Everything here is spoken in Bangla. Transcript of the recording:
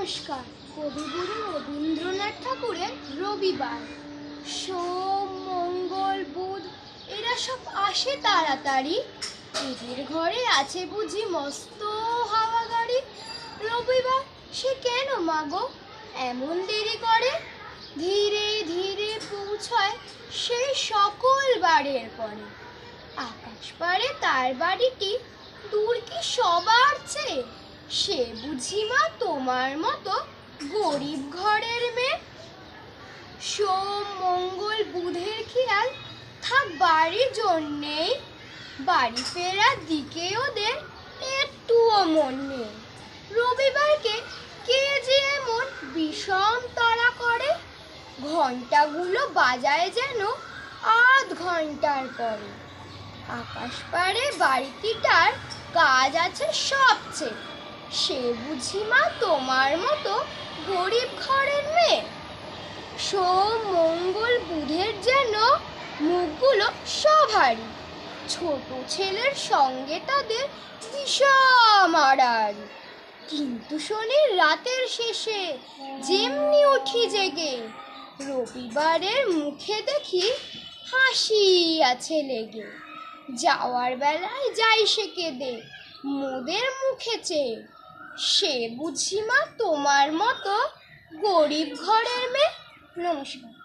নমস্কার। কবিগুরু রবীন্দ্রনাথ ঠাকুরের রবিবার। সোম, মঙ্গল, বুধ এরা সব আসে তাড়াতাড়ি। এদের ঘরে আছে বুঝি মস্ত হাওয়া গাড়ি। রবিবার সে কেন মাগো এমন দেরি করে? ধীরে ধীরে পৌঁছায় সেই সকল বাড়ির পরে। আকাশ পারে তার বাড়িটি দূর কি সবার চেয়ে? সে বুঝি মা তোমার মতো গরিব ঘরের মেয়ে। সোম, মঙ্গল, বুধের খেয়াল থাক বাড়ির জন্যেই। বাড়ি ফেরার দিকে ওদের একটুও মন নেই। রবিবারকে কে যে এমন বিষম তাড়া করে, ঘন্টাগুলো বাজায় যেন আধ ঘন্টার পরে। আকাশ পারে বাড়িটিটার কাজ আছে সবচেয়ে। সে বুঝি মা তোমার মতো গরিব ঘরের মেয়ে। সোম, মঙ্গল, বুধের যেন মুখগুলো সবারই। ছোট ছেলের সঙ্গে তাদের বিষম আড়াআড়ি। কিন্তু শনির রাতের শেষে যেমনি উঠি জেগে, রবিবারের মুখে দেখি হাসি আছে লেগে। যাওয়ার বেলায় যাই সে কেঁদে মোদের মুখে চেয়ে। সে বুঝি মা তোমার মতো গরিব ঘরের মেয়ে। নমস্কার।